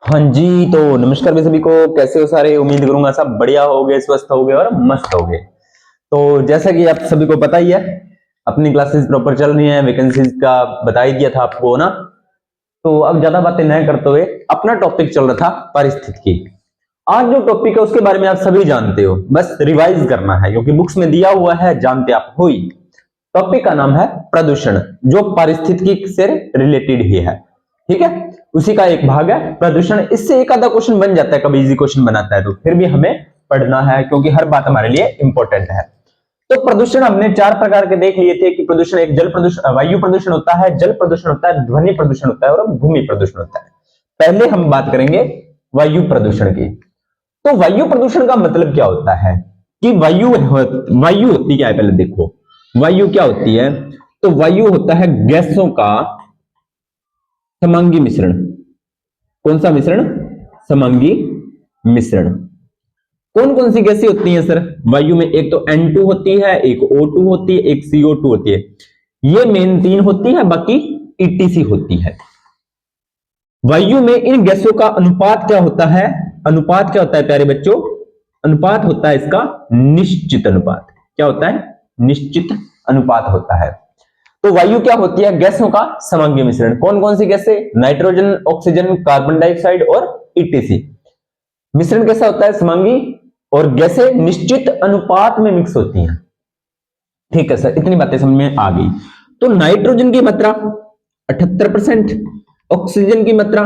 हाँ जी, तो नमस्कार भाई सभी को। कैसे हो सारे? उम्मीद करूंगा सब बढ़िया होगे, स्वस्थ होगे और मस्त होगे। तो जैसा कि आप सभी को पता ही है, अपनी क्लासेस प्रॉपर चल रही हैं, वैकेंसीज का बता ही दिया था आपको ना। तो अब ज्यादा बातें न करते हुए अपना टॉपिक चल रहा था पारिस्थितिकी। आज जो टॉपिक है उसके बारे में आप सभी जानते हो, बस रिवाइज करना है क्योंकि बुक्स में दिया हुआ है, जानते आप हो ही। टॉपिक का नाम है प्रदूषण, जो पारिस्थितिकी से रिलेटेड ही है। ठीक है, उसी का एक भाग है प्रदूषण। इससे एक आधा क्वेश्चन बन जाता है, कभी इजी क्वेश्चन बनाता है, तो फिर भी हमें पढ़ना है क्योंकि हर बात हमारे लिए इंपॉर्टेंट है। तो प्रदूषण हमने चार प्रकार के देख लिए थे कि प्रदूषण एक जल प्रदूषण, वायु प्रदूषण होता है, जल प्रदूषण होता है, ध्वनि प्रदूषण होता है और भूमि प्रदूषण होता है। पहले हम बात करेंगे वायु प्रदूषण की। तो वायु प्रदूषण का मतलब क्या होता है कि वायु होती क्या है, पहले देखो वायु क्या होती है। तो वायु होता है गैसों का समांगी मिश्रण। कौन सा मिश्रण? समांगी मिश्रण। कौन कौन सी गैसें होती हैं सर वायु में? एक तो N2 होती है, एक O2 होती है, एक CO2 होती है। ये मेन तीन होती है, बाकी ETC होती है। वायु में इन गैसों का अनुपात क्या होता है? अनुपात क्या होता है प्यारे बच्चों? अनुपात होता है इसका निश्चित अनुपात। क्या होता है? निश्चित अनुपात होता है। तो वायु क्या होती है? गैसों का समांगी मिश्रण। कौन कौन सी गैसें? नाइट्रोजन, ऑक्सीजन, कार्बन डाइऑक्साइड और ETC। मिश्रण कैसा होता है? समांगी। और गैसें निश्चित अनुपात में मिक्स होती हैं। ठीक है सर, इतनी बातें समझ में आ गई। तो नाइट्रोजन की मात्रा 78%, ऑक्सीजन की मात्रा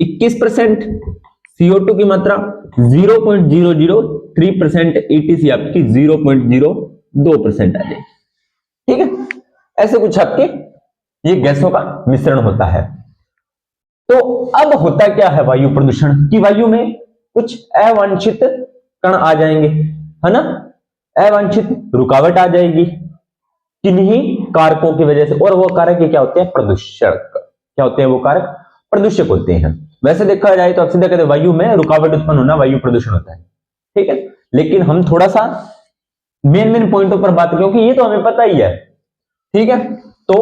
21%, CO2 की मात्रा 0.003%, ETC आपकी 0.02% आ जाएगी। ठीक है, ऐसे कुछ आपके ये गैसों का मिश्रण होता है। तो अब होता क्या है वायु प्रदूषण की? वायु में कुछ अवांछित कण आ जाएंगे, है ना। अवांछित रुकावट आ जाएगी किन्हीं कारकों की वजह से, और वो कारक क्या होते हैं? प्रदूषक। क्या होते हैं वो कारक? प्रदूषक होते हैं। वैसे देखा जाए तो आप सीधे कहते हैं वायु में रुकावट उत्पन्न होना वायु प्रदूषण होता है। ठीक है, लेकिन हम थोड़ा सा मेन मेन पॉइंटों पर बात, क्योंकि ये तो हमें पता ही है। ठीक है, तो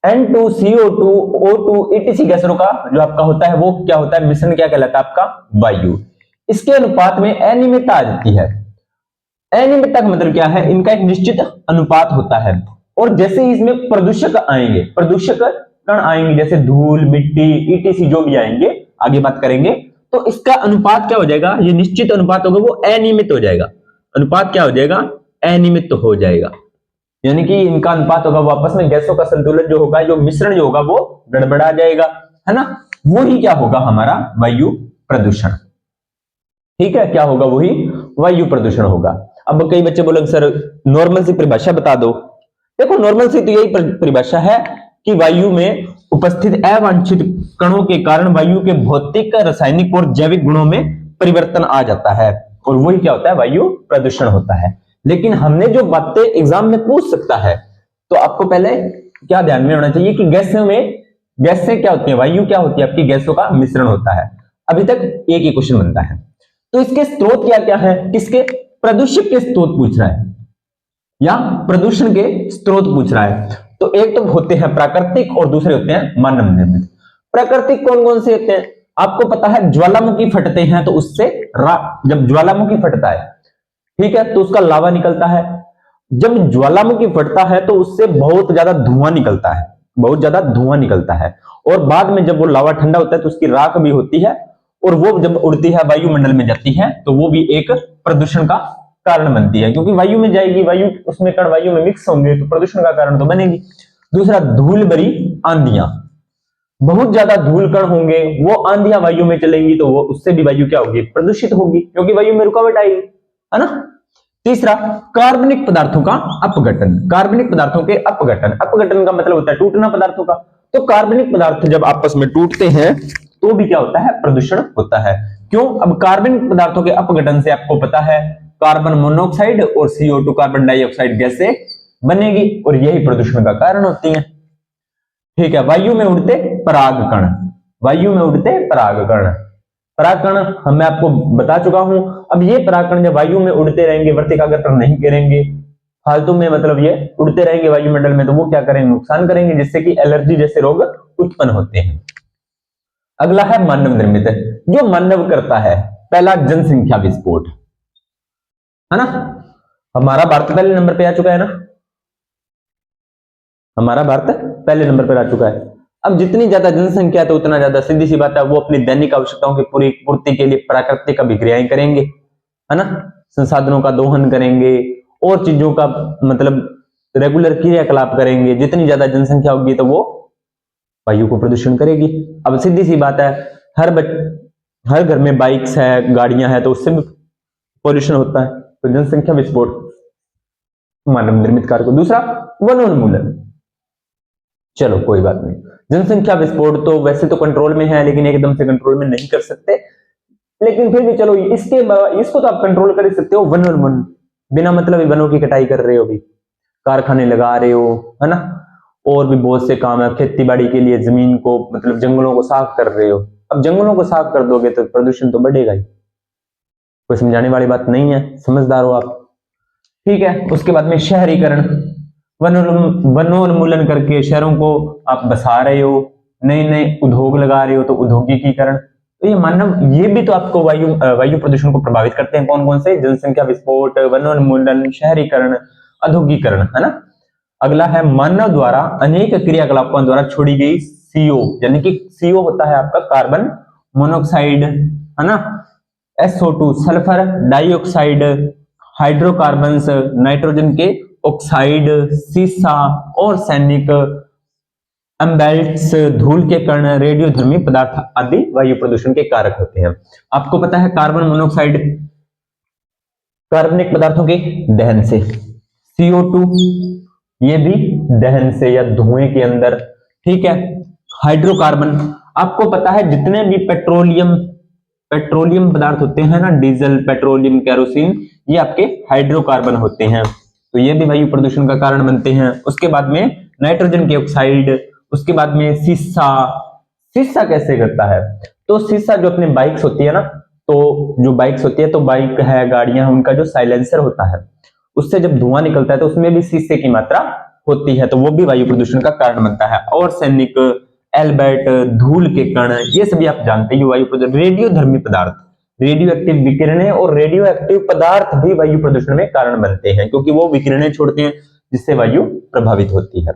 N2, CO2, O2, ETC गैसों का जो आपका होता है वो क्या होता है? मिश्रण क्या कहलाता है आपका? वायु। इसके अनुपात में अनियमितता आ जाती है। अनियमितता का मतलब क्या है? इनका एक निश्चित अनुपात होता है, और जैसे ही इसमें प्रदूषक आएंगे, प्रदूषक कण आएंगे, जैसे धूल, मिट्टी, ETC जो भी आएंगे, आगे बात करेंगे, तो इसका अनुपात क्या हो जाएगा? ये निश्चित अनुपात होगा वो अनियमित हो जाएगा। अनुपात क्या हो जाएगा? अनियमित हो जाएगा। यानी कि इनका अनुपात होगा, वापस में गैसों का संतुलन जो होगा, जो मिश्रण जो होगा वो गड़बड़ा जाएगा, है ना। वो ही क्या होगा? हमारा वायु प्रदूषण। ठीक है, क्या होगा? वही वायु प्रदूषण होगा। अब कई बच्चे बोलेंगे सर नॉर्मल सी परिभाषा बता दो। देखो नॉर्मल सी तो यही परिभाषा है कि वायु में उपस्थित अवांछित कणों के कारण वायु के भौतिक, रासायनिक और जैविक गुणों में परिवर्तन आ जाता है, और वही क्या होता है? वायु प्रदूषण होता है। लेकिन हमने जो बातें एग्जाम में पूछ सकता है, तो आपको पहले क्या ध्यान में होना चाहिए कि गैसें क्या होती है? वायु क्या होती है? आपकी गैसों का मिश्रण होता है। अभी तक एक ही क्वेश्चन बनता है। तो इसके स्रोत क्या क्या है? किसके? प्रदूषक के स्रोत पूछ रहा है या प्रदूषण के स्रोत पूछ रहा है। तो एक तो होते हैं प्राकृतिक और दूसरे होते हैं मानव निर्मित। प्राकृतिक कौन कौन से होते हैं? आपको पता है ज्वालामुखी फटते हैं तो उससे जब ज्वालामुखी फटता है, ठीक है, तो उसका लावा निकलता है। जब ज्वालामुखी फटता है तो उससे बहुत ज्यादा धुआं निकलता है, बहुत ज्यादा धुआं निकलता है। और बाद में जब वो लावा ठंडा होता है तो उसकी राख भी होती है, और वो जब उड़ती है वायुमंडल में जाती है तो वो भी एक प्रदूषण का कारण बनती है, क्योंकि वायु में जाएगी, वायु उसमें कण वायु में मिक्स होंगे तो प्रदूषण का कारण तो बनेगी। दूसरा, धूल भरी आंधियां। बहुत ज्यादा धूल कण होंगे, वो आंधियां वायु में चलेंगी तो वो उससे भी वायु क्या होगी? प्रदूषित होगी, क्योंकि वायु में रुकावट आएगी, है ना। तीसरा, कार्बनिक पदार्थों का अपघटन। कार्बनिक पदार्थों के अपघटन, अपघटन का मतलब होता है टूटना पदार्थों का। तो कार्बनिक पदार्थ जब आपस में टूटते हैं तो भी क्या होता है? प्रदूषण होता है। क्यों? अब कार्बनिक पदार्थों के अपघटन से आपको पता है कार्बन मोनोऑक्साइड और CO2 कार्बन डाइऑक्साइड गैसें बनेगी, और यही प्रदूषण का कारण होती है। ठीक है, वायु में उड़ते परागकण। वायु में उड़ते परागकण, परागकण हम मैं आपको बता चुका हूं। अब ये परागकण जब वायु में उड़ते रहेंगे, वर्तिकाग्र नहीं करेंगे, फालतू में, मतलब ये उड़ते रहेंगे वायुमंडल में, तो वो क्या करेंगे? नुकसान करेंगे, जिससे कि एलर्जी जैसे रोग उत्पन्न होते हैं। अगला है मानव निर्मित, जो मानव करता है। पहला जनसंख्या विस्फोट, है ना। हमारा भारत पहले नंबर पे आ चुका है ना, हमारा भारत पहले नंबर पर आ चुका है। अब जितनी ज्यादा जनसंख्या तो उतना ज्यादा सीधी सी बात है वो अपनी दैनिक आवश्यकताओं की पूरी पूर्ति के लिए प्राकृतिक अभिक्रियाएं करेंगे, है ना। संसाधनों का दोहन करेंगे और चीजों का मतलब रेगुलर क्रियाकलाप करेंगे। जितनी ज्यादा जनसंख्या होगी तो वो वायु को प्रदूषण करेगी। अब सीधी सी बात है, हर घर में बाइक्स है, गाड़ियां हैं, तो उससे भी पॉल्यूशन होता है। तो जनसंख्या विस्फोट मानव निर्मित कारक। दूसरा वनोन्मूलन, चलो कोई बात नहीं, जनसंख्या विस्फोट तो वैसे तो कंट्रोल में है, लेकिन एकदम से कंट्रोल में नहीं कर सकते, लेकिन फिर भी चलो इसको तो आप कंट्रोल कर ही सकते हो। वनोन्मूलन, बिना मतलब वनों की कटाई कर रहे हो, भी कारखाने लगा रहे हो, है ना, और भी बहुत से काम है, खेती बाड़ी के लिए जमीन को मतलब जंगलों को साफ कर रहे हो। अब जंगलों को साफ कर दोगे तो प्रदूषण तो बढ़ेगा ही, कोई समझाने वाली बात नहीं है, समझदार हो आप, ठीक है। उसके बाद में शहरीकरण, वनोन्मूलन करके शहरों को आप बसा रहे हो, नए नए उद्योग लगा रहे हो, तो औद्योगिकीकरण। तो ये मानव, ये भी तो आपको वायु प्रदूषण को प्रभावित करते हैं। कौन कौन से? जनसंख्या विस्फोट, वनोन्मूलन, शहरीकरण, औद्योगिकरण, है ना। अगला है मानव द्वारा अनेक क्रियाकलापों द्वारा छोड़ी गई CO, यानी कि CO होता है आपका कार्बन मोनोऑक्साइड, है ना, SO2 sulphur dioxide, hydrocarbons nitrogen के ऑक्साइड, सीसा और सैनिक एम्बेल्ट्स, धूल के कण, रेडियोधर्मी पदार्थ आदि वायु प्रदूषण के कारक होते हैं। आपको पता है कार्बन मोनोऑक्साइड कार्बनिक पदार्थों के दहन से, CO2 ये भी दहन से या धुएं के अंदर, ठीक है। हाइड्रोकार्बन, आपको पता है जितने भी पेट्रोलियम पदार्थ होते हैं ना, डीजल, पेट्रोलियम, केरोसिन, ये आपके हाइड्रोकार्बन होते हैं, तो ये भी वायु प्रदूषण का कारण बनते हैं। उसके बाद में नाइट्रोजन के ऑक्साइड, उसके बाद में सीसा कैसे करता है? तो सीसा जो अपने बाइक्स होती है ना, तो जो बाइक्स होती है, तो बाइक है, गाड़ियां हैं, उनका जो साइलेंसर होता है, उससे जब धुआं निकलता है तो उसमें भी शीशे की मात्रा होती है, तो वो भी वायु प्रदूषण का कारण बनता है। और सैनिक, एल्बर्ट, धूल के कण, ये सभी आप जानते हैं वायु प्रदूषण। रेडियोधर्मी पदार्थ, रेडियो एक्टिव विकिरणें और रेडियो एक्टिव पदार्थ भी वायु प्रदूषण में कारण बनते हैं, क्योंकि वो विकिरणें छोड़ते हैं जिससे वायु प्रभावित होती है।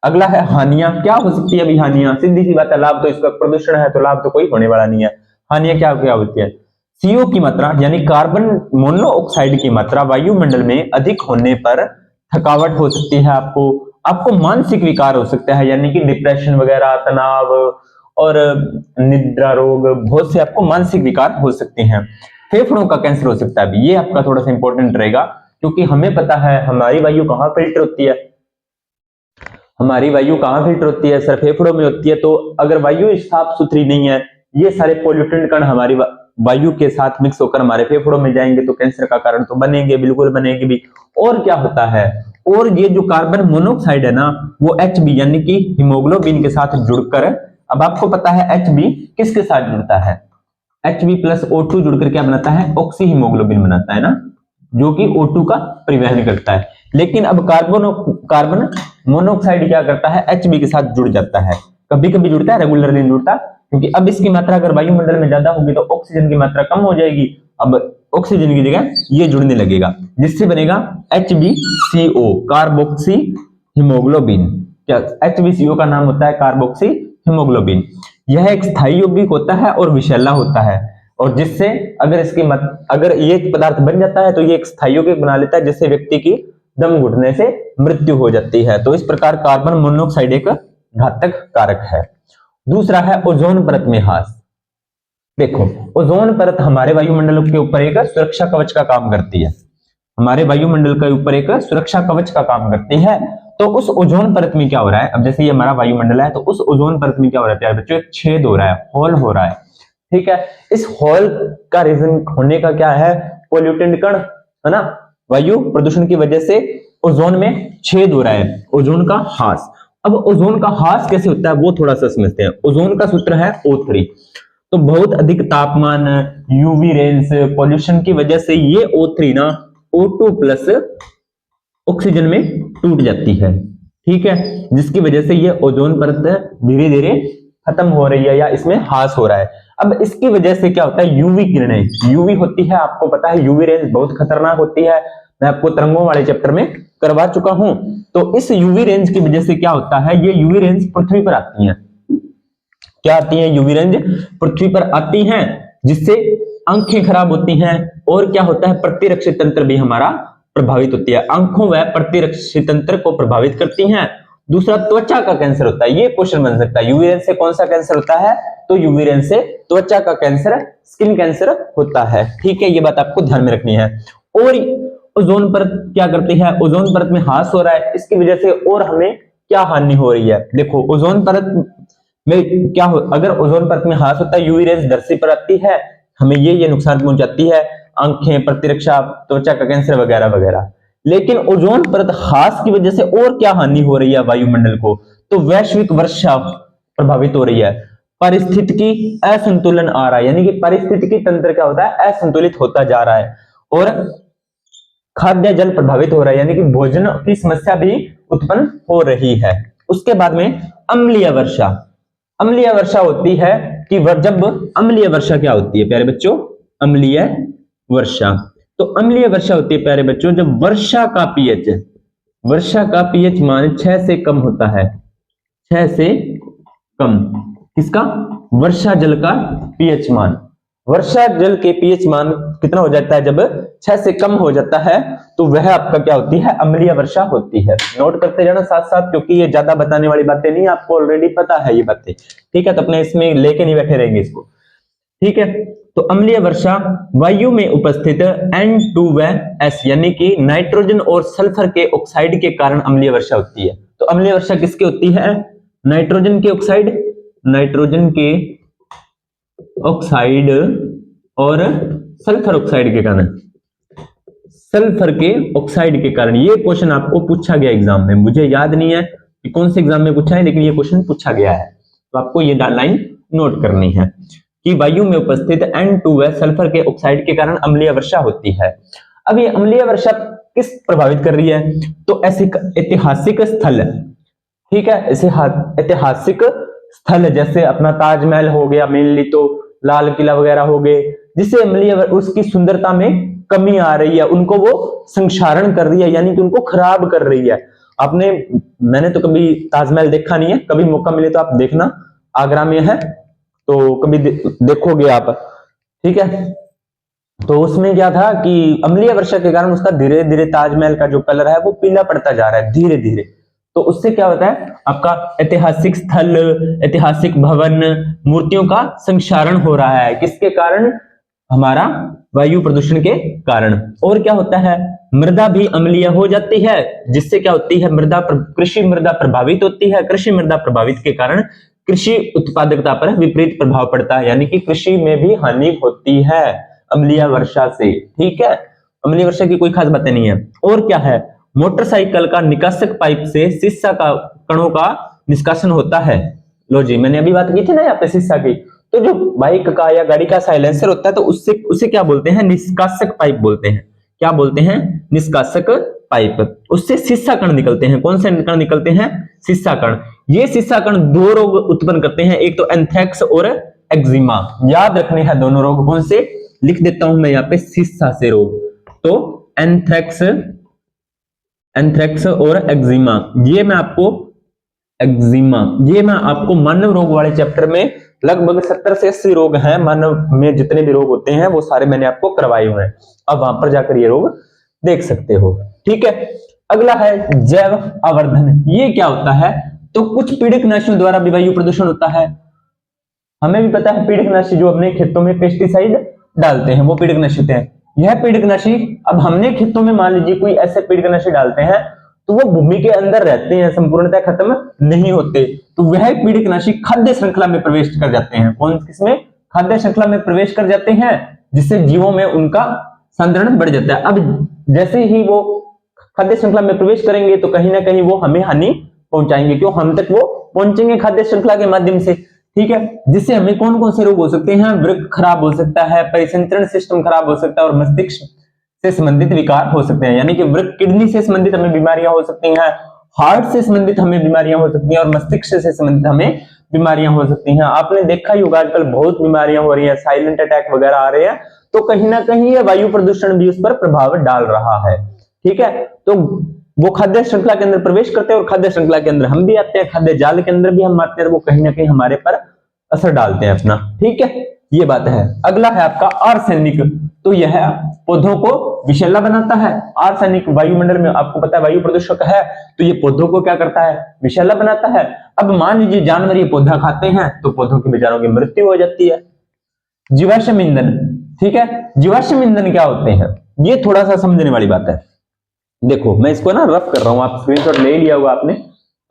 अगला है हानियां। क्या हो सकती है अभी हानियां? सीधी सी बात है, लाभ तो इसका प्रदूषण है, तो लाभ तो कोई होने वाला नहीं है। हानियां क्या क्या होती है? CO की मात्रा यानी कार्बन मोनोऑक्साइड की मात्रा वायुमंडल में अधिक होने पर थकावट हो सकती है, आपको मानसिक विकार हो सकता है, यानी कि डिप्रेशन वगैरह, तनाव और निद्रा रोग, बहुत से आपको मानसिक विकार हो सकते हैं। फेफड़ों का कैंसर हो सकता है, ये आपका थोड़ा सा इंपॉर्टेंट रहेगा, क्योंकि हमें पता है हमारी वायु कहाँ फिल्टर होती है, हमारी वायु कहाँ फिल्टर होती है? सर फेफड़ों में होती है। तो अगर वायु साफ सुथरी नहीं है, ये सारे पोल्यूटेंट कण हमारी वायु के साथ मिक्स होकर हमारे फेफड़ों में जाएंगे, तो कैंसर का कारण तो बनेंगे, बिल्कुल बनेंगे भी। और क्या होता है, और ये जो कार्बन मोनोऑक्साइड है ना, वो Hb यानी कि हीमोग्लोबिन के साथ जुड़कर, अब आपको पता है Hb किसके साथ जुड़ता है? Hb प्लस O2 जुड़कर क्या बनाता है? ऑक्सी हीमोग्लोबिन बनाता है ना, जो कि O2 का परिवहन करता है। लेकिन अब कार्बन मोनोऑक्साइड क्या करता है? Hb के साथ जुड़ जाता है, कभी कभी जुड़ता है, रेगुलरली नहीं जुड़ता, क्योंकि अब इसकी मात्रा अगर वायुमंडल में ज्यादा होगी तो ऑक्सीजन की मात्रा कम हो जाएगी। अब ऑक्सीजन की जगह ये जुड़ने लगेगा, जिससे बनेगा HbCO, कार्बोक्सी हीमोग्लोबिन। क्या HbCO का नाम होता है? Carboxy haemoglobin. यह एक स्थायी यौगिक होता है और विषैला होता है, और जिससे अगर ये पदार्थ बन जाता है तो ये एक स्थायी यौगिक बना लेता है, जिससे व्यक्ति की दम घुटने से मृत्यु हो जाती है। तो इस प्रकार कार्बन मोनोऑक्साइड एक घातक कारक है। दूसरा है ओजोन परत में ह्रास। देखो, ओजोन परत हमारे वायुमंडल के ऊपर एक सुरक्षा कवच का काम करती है, हमारे वायुमंडल के ऊपर एक सुरक्षा कवच का काम करती है। तो उस ओजोन परत में क्या हो रहा है? अब जैसे ये हमारा वायुमंडल है, तो उस ओजोन परत में क्या हो रहा है प्यारे बच्चों? एक छेद हो रहा है, होल हो रहा है, ठीक है। इस होल का रीजन होने का क्या है? पोल्यूटेंट कण, है ना, वायु प्रदूषण की वजह से ओजोन में छेद हो रहा है, ओजोन का ह्रास। अब ओजोन का ह्रास कैसे होता है वो थोड़ा सा समझते हैं। ओजोन का सूत्र है O3। तो बहुत अधिक तापमान, यूवी रेंज, पॉल्यूशन की वजह से ये O3 ना O2 प्लस ऑक्सीजन में टूट जाती है, ठीक है, जिसकी वजह से ये ओजोन परत धीरे धीरे खत्म हो रही है या इसमें ह्रास हो रहा है। अब इसकी वजह से क्या होता है, यूवी किरणें, यूवी होती है, आपको पता है यूवी रेंज बहुत खतरनाक होती है, मैं आपको तरंगों वाले चैप्टर में करवा चुका हूं। तो इस यूवी रेंज की वजह से क्या होता है, ये यूवी रेंज पृथ्वी पर आती हैं। क्या आती हैं, यूवी रेंज पृथ्वी पर आती हैं, जिससे आंखें खराब होती हैं, और क्या होता है, प्रतिरक्षी तंत्र भी हमारा प्रभावित होती है, आंखों व प्रतिरक्षी तंत्र को प्रभावित करती हैं। दूसरा, त्वचा का कैंसर होता है, ये क्वेश्चन बन सकता है, यूवी रेंज से कौन सा कैंसर होता है, तो यूवी रेंज से त्वचा का कैंसर, स्किन कैंसर होता है। ठीक है, ये बात आपको ध्यान में रखनी है। और ओजोन परत क्या करती है, ओजोन परत में ह्रास हो रहा है, इसकी वजह से और हमें क्या हानि हो रही है, देखो ओजोन परत में क्या हो, अगर ओजोन परत में ह्रास होता है, यूवी रेंज धरती पर आती है, हमें ये नुकसान पहुंचाती है, आंखें, प्रतिरक्षा, त्वचा का कैंसर वगैरह वगैरह। लेकिन ओजोन परत ह्रास की वजह से और क्या हानि हो रही है वायुमंडल को, तो वैश्विक वर्षा प्रभावित हो रही है, पारिस्थितिकी असंतुलन आ रहा है, यानी कि पारिस्थितिकी तंत्र क्या होता है, असंतुलित होता जा रहा है, और खाद्य जल प्रभावित हो रहा है, यानी कि भोजन की समस्या भी उत्पन्न हो रही है। उसके बाद में अम्लीय वर्षा, अम्लीय वर्षा होती है कि जब अम्लीय वर्षा क्या होती है प्यारे बच्चों, अम्लीय वर्षा, तो अम्लीय वर्षा होती है प्यारे बच्चों जब वर्षा का पीएच मान 6 से कम होता है, 6 से कम, किसका, वर्षा जल का पीएच मान, वर्षा जल के पीएच मान कितना हो जाता है, जब 6 से कम हो जाता है, तो वह आपका क्या होती है, अम्लीय वर्षा होती है। नोट करते जाना साथ साथ, क्योंकि ये ज्यादा बताने वाली बातें नहीं, आपको ऑलरेडी पता है ये बातें। ठीक है, तो अपने इसमें लेके नहीं बैठे रहेंगे इसको। ठीक है, तो अम्लीय वर्षा वायु में उपस्थित N2S यानी कि नाइट्रोजन और सल्फर के ऑक्साइड के कारण अम्लीय वर्षा होती है। तो अम्लीय वर्षा किसकी होती है, नाइट्रोजन के ऑक्साइड, नाइट्रोजन के ऑक्साइड और सल्फर ऑक्साइड के कारण, सल्फर के ऑक्साइड के कारण। ये क्वेश्चन आपको पूछा गया एग्जाम में, मुझे याद नहीं है कि कौन से एग्जाम में पूछा है, लेकिन ये क्वेश्चन पूछा गया है, तो आपको ये लाइन नोट करनी है कि वायु में उपस्थित N2S सल्फर के ऑक्साइड के कारण अम्लीय वर्षा होती है। अब ये अम्लीय वर्षा किस प्रभावित कर रही है, तो ऐसे ऐतिहासिक स्थल, ठीक है, ऐसे ऐतिहासिक स्थल जैसे अपना ताजमहल हो गया, मेनली तो लाल किला वगैरह हो गए, जिससे अम्लीय उसकी सुंदरता में कमी आ रही है, उनको वो संक्षारण कर रही है, यानी कि उनको खराब कर रही है। मैंने तो कभी ताजमहल देखा नहीं है, कभी मौका मिले तो आप देखना, आगरा में है, तो कभी देखोगे आप। ठीक है, तो उसमें क्या था कि अम्लीय वर्षा के कारण उसका धीरे धीरे ताजमहल का जो कलर है वो पीला पड़ता जा रहा है धीरे धीरे। तो उससे क्या होता है, आपका ऐतिहासिक स्थल, ऐतिहासिक भवन, मूर्तियों का संक्षारण हो रहा है, किसके कारण, हमारा वायु प्रदूषण के कारण। और क्या होता है, मृदा भी अम्लीय हो जाती है, जिससे क्या होती है, कृषि मृदा प्रभावित होती है, कृषि मृदा प्रभावित के कारण कृषि उत्पादकता पर विपरीत प्रभाव पड़ता है, यानी कि कृषि में भी हानि होती है अम्लीय वर्षा से। ठीक है, अम्लीय वर्षा की कोई खास बातें नहीं है। और क्या है, मोटरसाइकिल का निकासक पाइप से शीशा का कणों का निष्कासन होता है। लो जी, मैंने अभी बात की थी ना यहाँ पे शीशा की, तो जो बाइक का या गाड़ी का साइलेंसर होता है, तो उसे क्या बोलते हैं, निष्कासक पाइप बोलते हैं। क्या बोलते हैं, निष्कासक पाइप। उससे शीशा कण निकलते हैं। कौन से कण निकलते हैं, शीशा कण। ये शीशा कण 2 रोग उत्पन्न करते हैं, एक तो एंथ्रेक्स और एक्जिमा। याद रखने हैं दोनों रोग, कौन से, लिख देता हूं मैं यहाँ पे, शीशा से रोग, तो एंथ्रेक्स और एक्जिमा। ये मैं आपको मानव रोग वाले चैप्टर में लगभग 70 से 80 रोग हैं, मानव में जितने भी रोग होते हैं वो सारे मैंने आपको करवाए हुए हैं, अब वहां पर जाकर ये रोग देख सकते हो। ठीक है, अगला है जैव आवर्धन। ये क्या होता है, तो कुछ पीड़कनाशियों द्वारा भी वायु प्रदूषण होता है। हमें भी पता है पीड़कनाशी जो अपने खेतों में पेस्टिसाइड डालते हैं वो पीड़कनाशी होते हैं। यह पीड़कनाशी, अब हमने खेतों में मान लीजिए कोई ऐसे पीड़कनाशी डालते हैं, तो वो भूमि के अंदर रहते हैं, संपूर्णतः खत्म नहीं होते, तो वह पीड़कनाशी खाद्य श्रृंखला में प्रवेश कर जाते हैं। कौन किसमें, खाद्य श्रृंखला में प्रवेश कर जाते हैं, जिससे जीवों में उनका संतरण बढ़ जाता है। अब जैसे ही वो खाद्य श्रृंखला में प्रवेश करेंगे तो कहीं ना कहीं वो हमें हानि पहुंचाएंगे, क्यों, हम तक वो पहुंचेंगे खाद्य श्रृंखला के माध्यम से। ठीक है, जिससे हमें कौन कौन से रोग हो सकते हैं, वृक्क खराब हो सकता है, परिसंचरण सिस्टम खराब हो सकता है, और मस्तिष्क से संबंधित विकार हो सकते हैं, यानी कि वृक्क, किडनी से संबंधित हमें बीमारियां हो सकती हैं, हार्ट से संबंधित हमें बीमारियां हो सकती हैं, और मस्तिष्क से संबंधित हमें बीमारियां हो सकती हैं। आपने देखा ही होगा आजकल बहुत बीमारियां हो रही हैं, साइलेंट अटैक वगैरह आ रहे हैं, तो कहीं ना कहीं ये वायु प्रदूषण भी उस पर प्रभाव डाल रहा है। ठीक है, तो वो खाद्य श्रृंखला के अंदर प्रवेश करते हैं और खाद्य श्रृंखला के अंदर हम भी आते हैं, खाद्य जाल के अंदर भी हम आते हैं, वो कहीं ना कहीं हमारे पर असर डालते हैं अपना। ठीक है, ये बात है। अगला है आपका आर्सेनिक। तो यह पौधों को विषैला बनाता है। आर्सेनिक वायुमंडल में आपको पता है वायु प्रदूषक है, तो ये पौधों को क्या करता है, विषैला बनाता है। अब मान लीजिए जानवर ये पौधा खाते हैं तो पौधों के बेचारों की मृत्यु हो जाती है। जीवाश्म ईंधन, ठीक है, जीवाश्म ईंधन क्या होते हैं, ये थोड़ा सा समझने वाली बात है। देखो मैं इसको ना रफ कर रहा हूं, आप स्क्रीनशॉट ले लिया होगा आपने।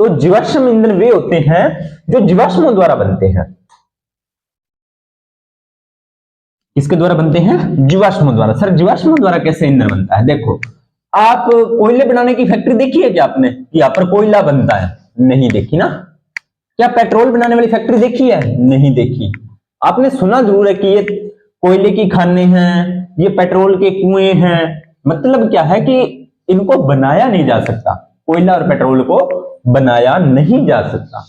तो जीवाश्म ईंधन वे होते हैं जो जीवाश्मों द्वारा बनते हैं। किसके द्वारा बनते हैं, जीवाश्मों द्वारा। सर जीवाश्मों द्वारा कैसे ईंधन बनता है, देखो आप कोयले बनाने की फैक्ट्री देखी है क्या आपने, यहाँ पर कोयला बनता है, नहीं देखी ना। क्या पेट्रोल बनाने वाली फैक्ट्री देखी है, नहीं देखी। आपने सुना जरूर है कि ये कोयले की खाने हैं, ये पेट्रोल के कुएं हैं। मतलब क्या है कि इनको बनाया नहीं जा सकता, कोयला और पेट्रोल को बनाया नहीं जा सकता,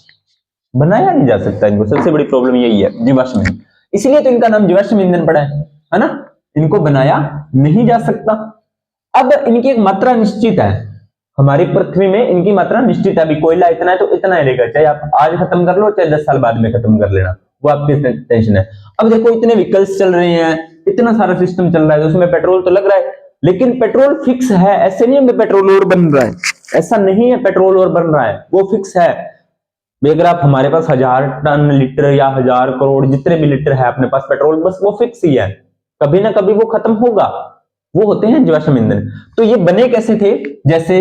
बनाया नहीं जा सकता इनको। सबसे बड़ी प्रॉब्लम यही है जीवाश्म ईंधन, इसलिए तो इनका नाम जीवाश्म ईंधन पड़ा है ना। इनको बनाया नहीं जा सकता। अब इनकी एक मात्रा निश्चित है, हमारी पृथ्वी में इनकी मात्रा निश्चित है। अभी कोयला इतना है तो इतना ही रहेगा, चाहे आप आज खत्म कर लो चाहे 10 साल बाद में खत्म कर लेना, वो आपकी टेंशन है। अब देखो इतने व्हीकल्स चल रहे हैं, इतना सारा सिस्टम चल रहा है, तो उसमें पेट्रोल तो लग रहा है, लेकिन पेट्रोल फिक्स है। ऐसे नहीं है पेट्रोल और बन रहा है, ऐसा नहीं है पेट्रोल और बन रहा है, वो फिक्स है। अगर आप हमारे पास 1000 टन लीटर या 1000 करोड़ जितने भी लीटर है अपने पास पेट्रोल, बस वो फिक्स ही है, कभी ना कभी वो खत्म होगा। वो होते हैं जीवाश्म ईंधन। तो ये बने कैसे थे, जैसे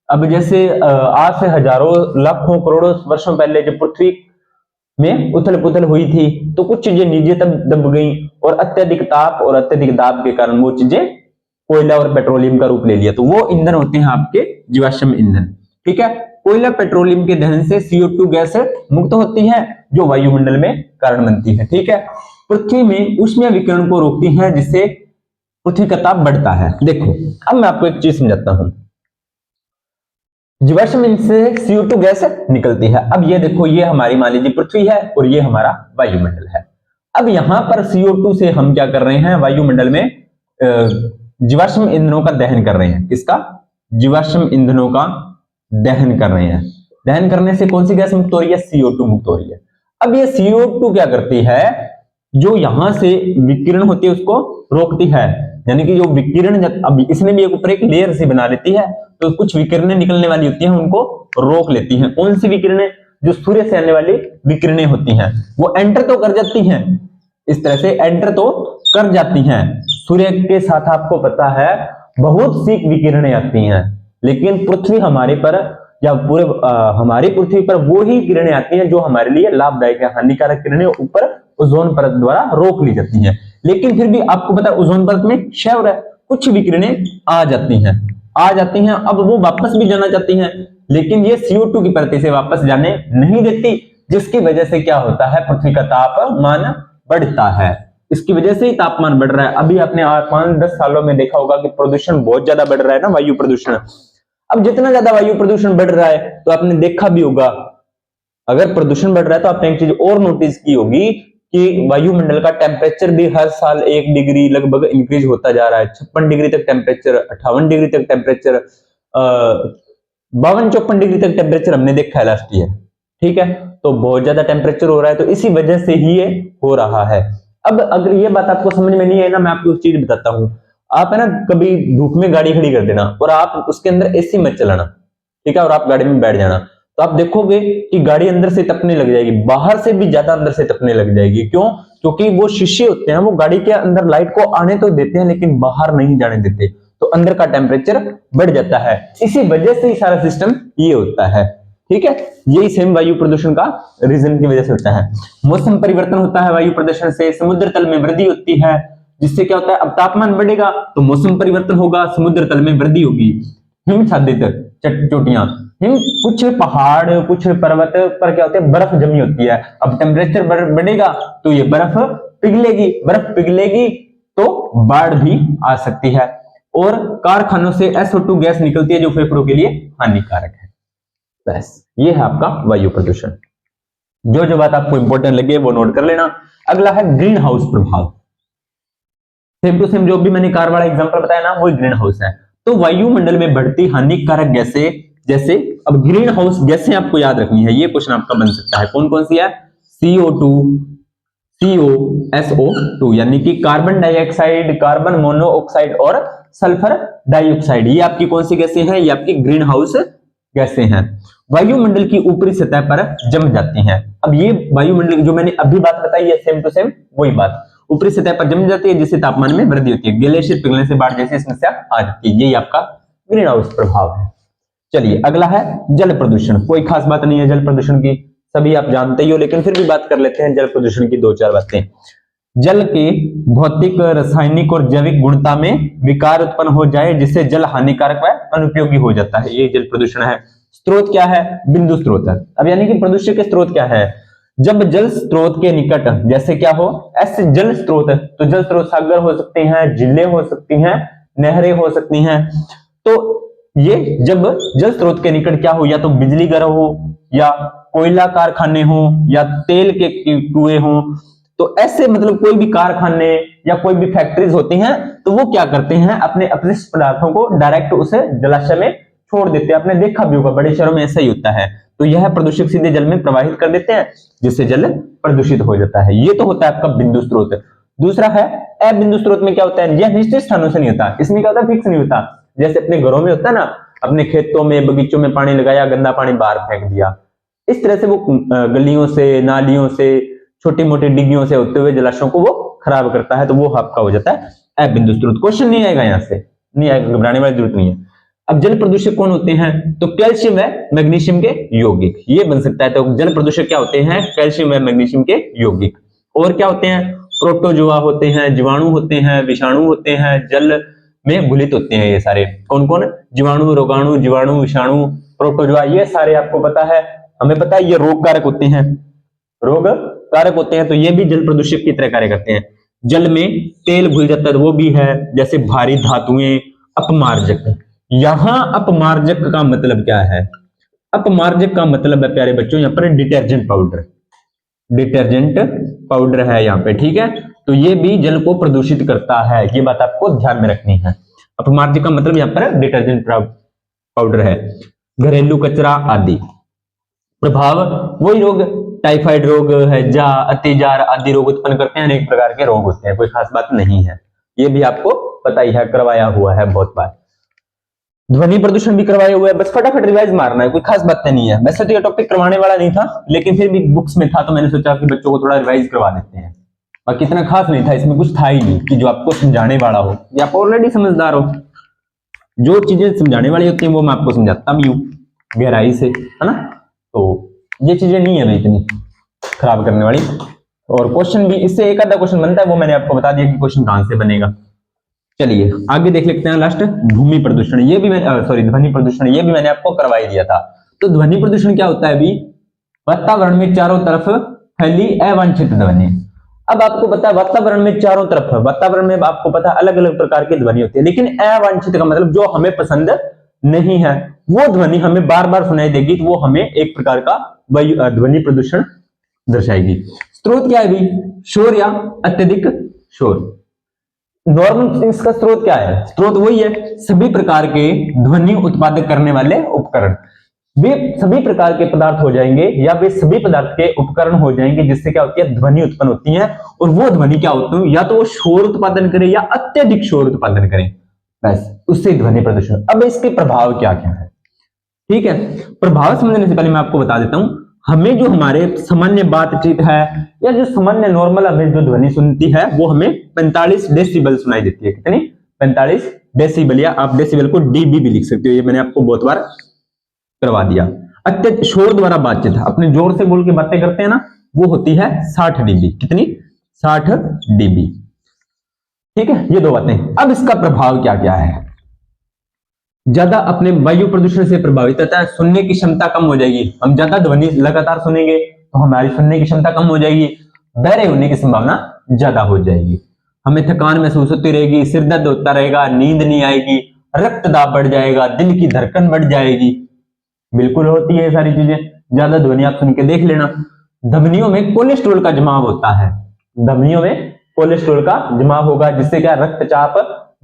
आज से हजारों लाखों करोड़ों वर्षों पहले जब पृथ्वी में उथल पुथल हुई थी, तो कुछ चीजें नीचे तब दब गई और अत्यधिक ताप और अत्यधिक दाब के कारण वो चीजें कोयला और पेट्रोलियम का रूप ले लिया, तो वो ईंधन होते हैं आपके जीवाश्म ईंधन। ठीक है, कोयला पेट्रोलियम के दहन से CO2 गैस मुक्त होती है जो वायुमंडल में कारण बनती है। ठीक है, पृथ्वी में ऊष्मीय विकिरण को रोकती है जिससे पृथ्वी का ताप बढ़ता है। देखो अब मैं आपको एक चीज समझाता हूं, जीवाश्म ईंधन से CO2 गैस निकलती है। अब ये देखो, ये हमारी मान लीजिए पृथ्वी है और ये हमारा वायुमंडल है। अब यहां पर CO2 से हम क्या कर रहे हैं, वायुमंडल में जीवाश्म ईंधनों का दहन कर रहे हैं। किसका, जीवाश्म ईंधनों का दहन कर रहे हैं। दहन करने से कौन सी गैस मुक्त हो रही है, CO2 मुक्त हो रही है। अब ये CO2 क्या करती है, जो यहां से विकिरण होती है उसको रोकती है, यानी कि जो विकिरण, अब इसने भी एक ऊपर एक लेयर से बना लेती है, तो कुछ विकिरणें निकलने वाली होती हैं उनको रोक लेती हैं। कौन सी विकिरणें, जो सूर्य से आने वाली विकिरणें होती हैं, वो एंटर तो कर जाती हैं, इस तरह से एंटर तो कर जाती हैं। सूर्य के साथ आपको पता है बहुत सी विकिरणें आती हैं, लेकिन पृथ्वी हमारे पर या पूरे हमारी पृथ्वी पर वो ही किरणें आती हैं जो हमारे लिए लाभदायक है। हानिकारक किरणें ऊपर ओजोन परत द्वारा रोक ली जाती हैं। लेकिन फिर भी आपको पता है ओजोन परत में क्षय है, कुछ विकिरणें आ जाती हैं। अब वो वापस भी जाना चाहती हैं, लेकिन ये CO2 की परत से वापस जाने नहीं देती, जिसकी वजह से क्या होता है, पृथ्वी का तापमान बढ़ता है। इसकी वजह से ही तापमान बढ़ रहा है। अभी आपने 5-10 सालों में देखा होगा कि प्रदूषण बहुत ज्यादा बढ़ रहा है ना, वायु प्रदूषण। अब जितना ज्यादा वायु प्रदूषण बढ़ रहा है तो आपने देखा भी होगा, अगर प्रदूषण बढ़ रहा है तो आपने एक चीज और नोटिस की होगी कि वायुमंडल का टेम्परेचर भी हर साल 1 डिग्री लगभग इंक्रीज होता जा रहा है। 56 डिग्री तक टेम्परेचर, 58 डिग्री तक टेम्परेचर, 52-54 डिग्री तक टेम्परेचर हमने देखा है लास्ट ईयर। ठीक है, तो बहुत ज्यादा टेम्परेचर हो रहा है, तो इसी वजह से ही ये हो रहा है। अब अगर ये बात आपको समझ में नहीं है ना, मैं आपको एक चीज बताता हूं। आप है ना कभी धूप में गाड़ी खड़ी कर देना और आप उसके अंदर AC मत चलाना, ठीक है, और आप गाड़ी में बैठ जाना, तो आप देखोगे कि गाड़ी अंदर से तपने लग जाएगी, बाहर से भी ज्यादा अंदर से तपने लग जाएगी। क्यों? क्योंकि वो शीशे होते हैं, वो गाड़ी के अंदर लाइट को आने तो देते हैं लेकिन बाहर नहीं जाने देते, तो अंदर का टेम्परेचर बढ़ जाता है। इसी वजह से ही सारा सिस्टम ये होता है। ठीक है, यही सेम वायु प्रदूषण का रीजन की वजह से होता है। मौसम परिवर्तन होता है वायु प्रदूषण से, समुद्र तल में वृद्धि होती है, जिससे क्या होता है, अब तापमान बढ़ेगा तो मौसम परिवर्तन होगा, समुद्र तल में वृद्धि होगी। हिमछादित चोटियां, कुछ पहाड़, कुछ पर्वत पर क्या होता है, बर्फ जमी होती है। अब टेम्परेचर बढ़ेगा तो ये बर्फ पिघलेगी तो बाढ़ भी आ सकती है। और कारखानों से SO2 गैस निकलती है जो फेफड़ों के लिए हानिकारक है। बस ये है आपका वायु प्रदूषण। जो जो बात आपको इंपॉर्टेंट लगे वो नोट कर लेना। अगला है ग्रीन हाउस प्रभाव। सेम टू सेम जो भी मैंने कार वाला एग्जांपल बताया ना, वो ग्रीन हाउस है। तो वायुमंडल में बढ़ती हानिकारक गैसें, जैसे अब ग्रीन हाउस गैसें आपको याद रखनी है, ये क्वेश्चन आपका बन सकता है। कौन कौन सी है? CO2, COSO2 यानी कि कार्बन डाइऑक्साइड, कार्बन मोनोऑक्साइड और सल्फर डाइऑक्साइड। ये आपकी कौन सी गैसें हैं? ये आपकी ग्रीन हाउस गैसें हैं। वायुमंडल की ऊपरी सतह पर जम जाती हैं। अब ये वायुमंडल जो मैंने अभी बात बताई है, सेम टू सेम वही बात, ऊपरी सतह पर जम जाती है जिससे तापमान में वृद्धि होती है। ग्लेशियर पिघलने से बाढ़ जैसी समस्या आ जाती है। यही आपका ग्रीन हाउस प्रभाव है। चलिए अगला है जल प्रदूषण। कोई खास बात नहीं है जल प्रदूषण की, सभी आप जानते ही हो, लेकिन फिर भी बात कर लेते हैं जल प्रदूषण की दो चार बातें। जल के भौतिक, रासायनिक और जैविक गुणता में विकार उत्पन्न हो जाए जिससे जल हानिकारक व अनुपयोगी हो जाता है, ये जल प्रदूषण है। स्रोत क्या है? बिंदु स्रोत है। अब यानी कि प्रदूषण के स्रोत क्या है? जब जल स्रोत के निकट, जैसे क्या हो, ऐसे जल स्रोत, तो जल स्रोत सागर हो सकते हैं, झीलें हो सकती हैं, नहरें हो सकती हैं। तो ये जब जल स्रोत के निकट क्या हो, या तो बिजली घर हो, या कोयला कारखाने हो, या तेल के कुएं हो, तो ऐसे मतलब कोई भी कारखाने या कोई भी फैक्ट्रीज होती हैं, तो वो क्या करते हैं, अपने अपशिष्ट पदार्थों को डायरेक्ट उसे जलाशय में छोड़ देते हैं। आपने देखा भी होगा बड़े शहरों में ऐसा ही होता है। तो यह प्रदूषक सीधे जल में प्रवाहित कर देते हैं जिससे जल प्रदूषित हो जाता है। ये तो होता है आपका बिंदु स्रोत। दूसरा है अबिंदु स्रोत में क्या होता है? यह निश्चित स्थानों से नहीं होता, इसमें क्या होता है? फिक्स नहीं होता। जैसे अपने घरों में होता है ना, अपने खेतों में बगीचों में पानी लगाया, गंदा पानी बाहर फेंक दिया, इस तरह से वो गलियों से, नालियों से, छोटी मोटी डिग्गियों से होते हुए जलाशयों को वो खराब करता है। तो वो आपका हो जाता है अबिंदु स्रोत। क्वेश्चन नहीं आएगा यहां से, नहीं आएगा, घबराने वाली जरूरत नहीं है। अब जल प्रदूषक कौन होते हैं? तो कैल्शियम व मैग्नीशियम के यौगिक, ये बन सकता है। तो जल प्रदूषक क्या होते हैं? कैल्शियम व मैग्नीशियम के यौगिक। और क्या होते हैं? प्रोटोजोआ होते हैं, जीवाणु होते हैं, विषाणु होते हैं, जल में घुलित होते हैं। ये सारे कौन कौन? जीवाणु, रोगाणु, जीवाणु, विषाणु, प्रोटोजोआ, ये सारे आपको पता है, हमें पता है ये रोग कारक होते हैं, रोग कारक होते हैं। तो ये भी जल प्रदूषक की तरह कार्य करते हैं। जल में तेल घुल जाता है, वो भी है, जैसे भारी धातुएं, अपमार्जक। यहां अपमार्जक का मतलब क्या है? अपमार्जक का मतलब है प्यारे बच्चों, यहां पर डिटर्जेंट पाउडर, डिटर्जेंट पाउडर है यहाँ पे, ठीक है। तो ये भी जल को प्रदूषित करता है, ये बात आपको ध्यान में रखनी है। अपमार्जक का मतलब यहाँ पर डिटर्जेंट पाउडर है। घरेलू कचरा आदि प्रभाव, वही रोग, टाइफाइड रोग, हैजा, अतिजार आदि रोग उत्पन्न करते हैं। अनेक प्रकार के रोग होते हैं, कोई खास बात नहीं है, ये भी आपको पता ही है, करवाया हुआ है बहुत बार। ध्वनि प्रदूषण भी करवाया हुआ है, बस फटाफट रिवाइज मारना है, कोई खास बात नहीं है। वैसे तो ये टॉपिक करवाने वाला नहीं था, लेकिन फिर भी बुक्स में था तो मैंने सोचा कि बच्चों को थोड़ा रिवाइज करवा देते हैं। बाकी इतना खास नहीं था, इसमें कुछ था ही नहीं कि जो आपको समझाने वाला हो, या आप ऑलरेडी समझदार हो। जो चीजें समझाने वाली होती हैं वो मैं आपको समझाता भी हूँ गहराई से, है ना। तो ये चीजें नहीं है इतनी खराब करने वाली। और क्वेश्चन भी इससे एक आधा क्वेश्चन बनता है, वो मैंने आपको बता दिया कि क्वेश्चन कहां से बनेगा। चलिए आगे देख लेते हैं। लास्ट भूमि प्रदूषण, ये भी मैं सॉरी ध्वनि प्रदूषण, ये भी मैंने आपको करवा ही दिया था। तो ध्वनि प्रदूषण क्या होता है? अभी वातावरण में चारों तरफ फैली अवांछित ध्वनि। अब आपको पता है वातावरण में चारों तरफ, वातावरण में आपको पता है अलग अलग प्रकार की ध्वनि होती है, लेकिन अवांछित का मतलब जो हमें पसंद नहीं है, वो ध्वनि हमें बार बार सुनाई देगी, तो वो हमें एक प्रकार का ध्वनि प्रदूषण दर्शाएगी। स्रोत क्या है अभी? शोर या अत्यधिक शोर। नॉर्मल इसका स्रोत क्या है? स्रोत वही है, सभी प्रकार के ध्वनि उत्पादक करने वाले उपकरण। वे सभी प्रकार के पदार्थ हो जाएंगे, या वे सभी पदार्थ के उपकरण हो जाएंगे जिससे क्या होती है? ध्वनि उत्पन्न होती है। और वो ध्वनि क्या होती है? या तो वो शोर उत्पादन करे या अत्यधिक शोर उत्पादन करे, बस उससे ध्वनि प्रदूषण। अब इसके प्रभाव क्या क्या है, ठीक है। प्रभाव समझने से पहले मैं आपको बता देता हूं, हमें जो हमारे सामान्य बातचीत है, या जो सामान्य नॉर्मल हमें जो ध्वनि सुनती है, वो हमें 45 डेसिबल सुनाई देती है। कितनी? 45 डेसिबल, या आप डेसिबल को डीबी भी लिख सकते हो, ये मैंने आपको बहुत बार करवा दिया। अत्यधिक शोर द्वारा बातचीत, अपने जोर से बोल के बातें करते हैं ना, वो होती है 60 डीबी। कितनी? 60 डीबी, ठीक है। ये दो बातें। अब इसका प्रभाव क्या क्या है? ज्यादा अपने वायु प्रदूषण से प्रभावित होता है, सुनने की क्षमता कम हो जाएगी। हम ज्यादा ध्वनि लगातार सुनेंगे तो हमारी सुनने की क्षमता कम हो जाएगी, बहरे होने की संभावना ज्यादा हो जाएगी। हमें थकान महसूस होती रहेगी, सिर दर्द होता रहेगा, नींद नहीं आएगी, रक्त दाब बढ़ जाएगा, दिल की धड़कन बढ़ जाएगी। बिल्कुल होती है ये सारी चीजें, ज्यादा ध्वनि आप सुन के देख लेना। धमनियों में कोलेस्ट्रॉल का जमाव होता है, धमनियों में कोलेस्ट्रॉल का जमाव होगा, जिससे क्या रक्तचाप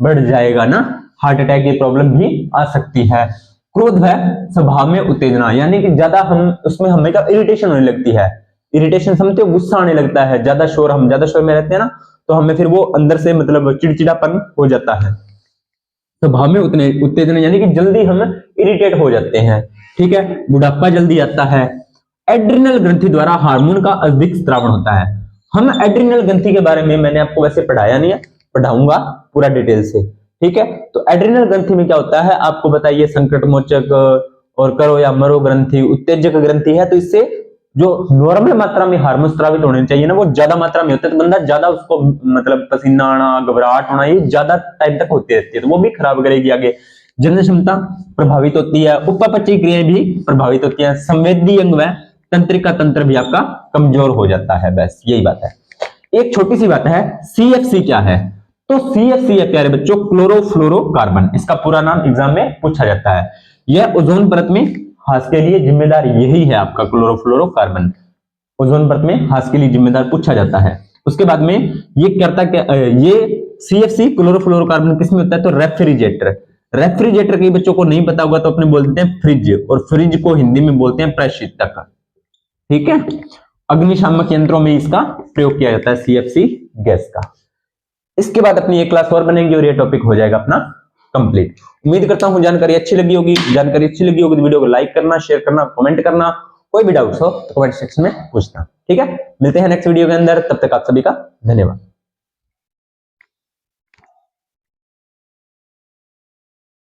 बढ़ जाएगा ना, हार्ट अटैक की प्रॉब्लम भी आ सकती है। क्रोध व स्वभाव में उत्तेजना, यानी कि ज्यादा हम उसमें हमें क्या इरिटेशन होने लगती है, इरिटेशन समझते हो, गुस्सा आने लगता है, ज्यादा शोर, हम ज्यादा शोर में रहते हैं ना, तो हमें फिर वो अंदर से मतलब चिड़चिड़ापन हो जाता है। स्वभाव में उत्तेजना यानी कि जल्दी हम इरिटेट हो जाते हैं, ठीक है, बुढ़ापा जल्दी आता है। एड्रिनल ग्रंथि द्वारा हार्मोन का अधिक स्त्रावण होता है। हम एड्रिनल ग्रंथि के बारे में मैंने आपको वैसे पढ़ाया नहीं है, पढ़ाऊंगा पूरा डिटेल से, ठीक है। तो एड्रिनल ग्रंथि में क्या होता है आपको बताइए, संकट मोचक और करो या मरो ग्रंथि उत्तेजक ग्रंथि है। तो इससे जो नॉर्मल मात्रा में हार्मोन स्रावित होने चाहिए ना, वो ज्यादा मात्रा में होते हैं, तो बंदा ज्यादा उसको मतलब पसीना आना, घबराहट होना, ये ज्यादा टाइम तक होती रहती है, तो वो भी खराब करेगी आगे। जनन क्षमता प्रभावित होती है, उपपचयी क्रियाएं भी प्रभावित होती है, संवेदी अंग व तंत्रिका तंत्र भी आपका कमजोर हो जाता है। बस यही बात है। एक छोटी सी बात है, CFC क्या है? तो CFC है प्यारे बच्चों, क्लोरोफ्लोरोकार्बन, इसका पूरा नाम एग्जाम में पूछा जाता है। यह ओजोन परत में ह्रास के लिए जिम्मेदार यही है आपका क्लोरोफ्लोरोकार्बन, ओजोन परत में ह्रास के लिए जिम्मेदार पूछा जाता है। उसके बाद में ये करता क्या, ये CFC क्लोरोफ्लोरोकार्बन किसमें होता है? तो रेफ्रिजरेटर, रेफ्रिजरेटर के बच्चों को नहीं पता होगा तो अपने बोलते हैं फ्रिज, और फ्रिज को हिंदी में बोलते हैं प्रशीतक, ठीक है। अग्निशामक यंत्रों में इसका प्रयोग किया जाता है CFC गैस का। इसके बाद अपनी एक क्लास और बनेगी और ये टॉपिक हो जाएगा अपना कंप्लीट। उम्मीद करता हूं जानकारी अच्छी लगी होगी, जानकारी अच्छी लगी होगी तो वीडियो को लाइक करना, शेयर करना, कमेंट करना, कोई भी डाउट्स हो तो कमेंट सेक्शन में पूछना, ठीक है। मिलते हैं नेक्स्ट वीडियो के अंदर, तब तक आप सभी का धन्यवाद।